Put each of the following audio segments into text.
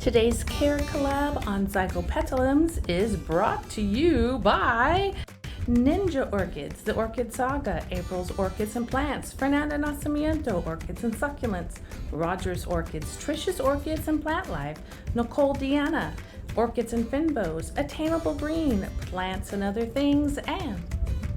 Today's CARECOLLAB on Zygopetalums is brought to you by Ninja Orchids, The Orchid Saga, April's Orchids and Plants, Fernanda Nacimiento, Orchids and Succulents, Rogers Orchids, Trish's Orchids and Plant Life, Nicole Deanna, Orchids and Finbows, Attainable Green, Plants and Other Things, and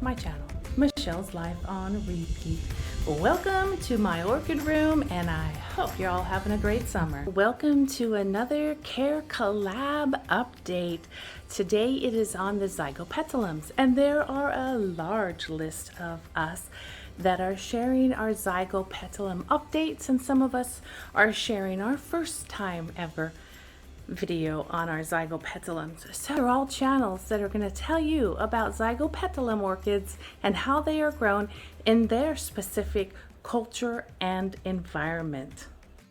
my channel, Michelle's Life on Repeat. Welcome to my orchid room, and I hope you're all having a great summer. Welcome to another CARECOLLAB update. Today it is on the Zygopetalums, and there are a large list of us that are sharing our Zygopetalum updates, and some of us are sharing our first time ever video on our Zygopetalums. So they're all channels that are going to tell you about Zygopetalum orchids and how they are grown in their specific culture and environment.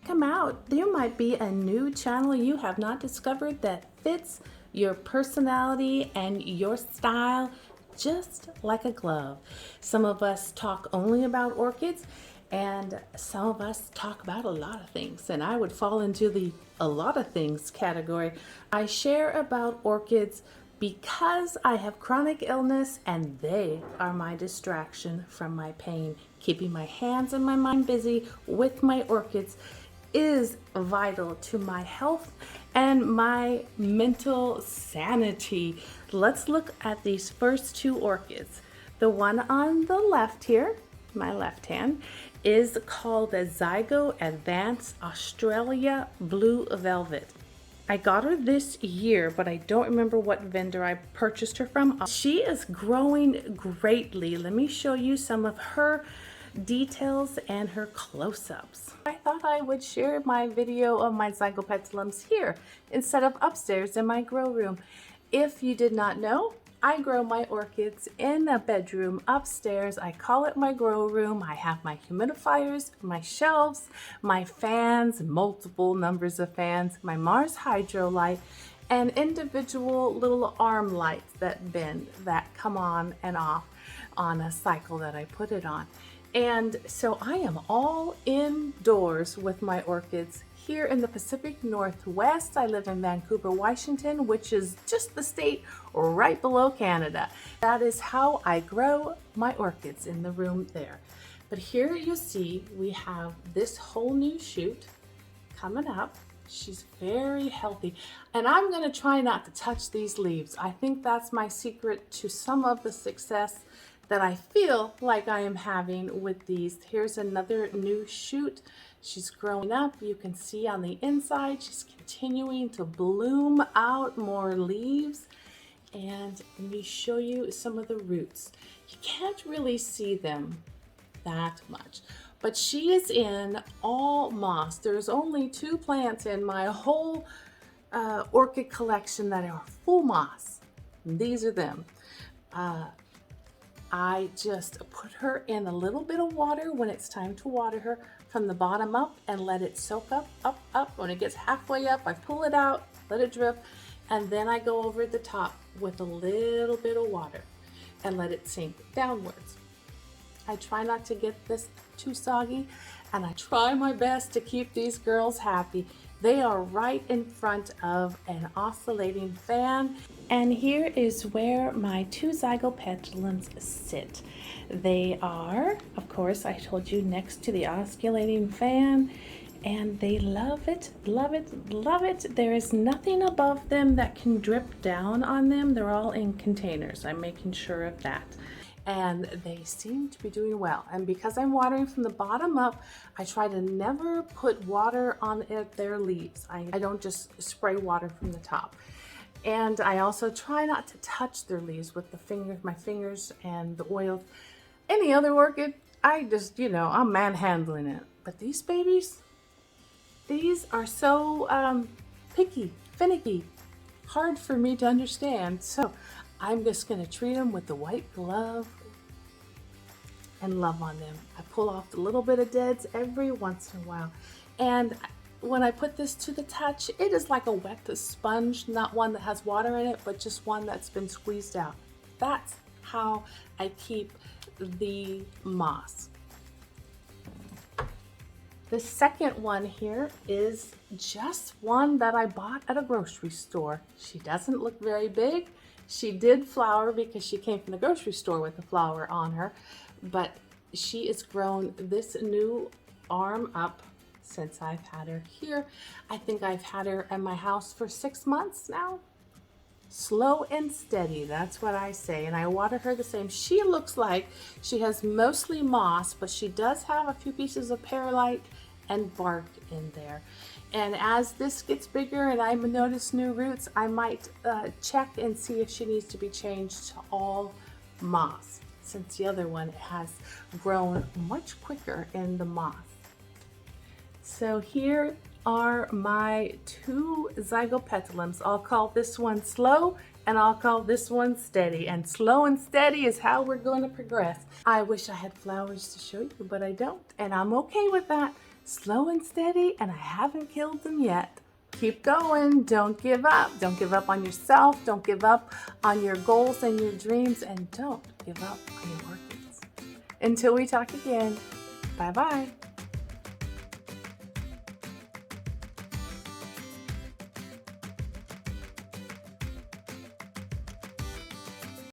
Come out, there might be a new channel you have not discovered that fits your personality and your style just like a glove. Some of us talk only about orchids, and some of us talk about a lot of things, and I would fall into the a lot of things category. I share about orchids because I have chronic illness, and they are my distraction from my pain. Keeping my hands and my mind busy with my orchids is vital to my health and my mental sanity. Let's look at these first two orchids. The one on the left here, my left hand, is called the Zygo Advanced Australia Blue Velvet. I got her this year, but I don't remember what vendor I purchased her from. She is growing greatly. Let me show you some of her details and her close-ups. I thought I would share my video of my Zygopetalums here instead of upstairs in my grow room. If you did not know, I grow my orchids in a bedroom upstairs. I call it my grow room. I have my humidifiers, my shelves, my fans, multiple numbers of fans, my Mars Hydro light, and individual little arm lights that bend, that come on and off on a cycle that I put it on. And so I am all indoors with my orchids. Here in the Pacific Northwest, I live in Vancouver, Washington, which is just the state right below Canada. That is how I grow my orchids, in the room there. But here you see we have this whole new shoot coming up. She's very healthy, and I'm going to try not to touch these leaves. I think that's my secret to some of the success that I feel like I am having with these. Here's another new shoot. She's growing up. You can see on the inside she's continuing to bloom out more leaves. And let me show you some of the roots. You can't really see them that much, but she is in all moss. There's only 2 plants in my whole orchid collection that are full moss. These are them. I just put her in a little bit of water when it's time to water her from the bottom up and let it soak up. When it gets halfway up, I pull it out, let it drip, and then I go over the top with a little bit of water and let it sink downwards. I try not to get this too soggy, and I try my best to keep these girls happy. They are right in front of an oscillating fan, and here is where my 2 Zygopetalums sit. They are, of course, I told you, next to the oscillating fan, and they love it, love it, love it. There is nothing above them that can drip down on them. They're all in containers. I'm making sure of that. And they seem to be doing well. And because I'm watering from the bottom up, I try to never put water on their leaves. I don't just spray water from the top. And I also try not to touch their leaves with my fingers and the oils. Any other orchid, I just, I'm manhandling it. But these babies, these are so picky, finicky, hard for me to understand. So I'm just going to treat them with the white glove and love on them. I pull off a little bit of deads every once in a while. And when I put this to the touch, it is like a wet sponge, not one that has water in it, but just one that's been squeezed out. That's how I keep the moss. The second one here is just one that I bought at a grocery store. She doesn't look very big. She did flower because she came from the grocery store with the flower on her, but she has grown this new arm up since I've had her here. I think I've had her at my house for 6 months now. Slow and steady, that's what I say, and I water her the same. She looks like she has mostly moss, but she does have a few pieces of perlite and bark in there. And as this gets bigger and I notice new roots, I might check and see if she needs to be changed to all moss, since the other one has grown much quicker in the moss. So here are my 2 Zygopetalums. I'll call this one slow and I'll call this one steady. And slow and steady is how we're going to progress. I wish I had flowers to show you, but I don't. And I'm okay with that. Slow and steady, and I haven't killed them yet. Keep going. Don't give up. Don't give up on yourself. Don't give up on your goals and your dreams. And don't give up on your orchids. Until we talk again, bye-bye.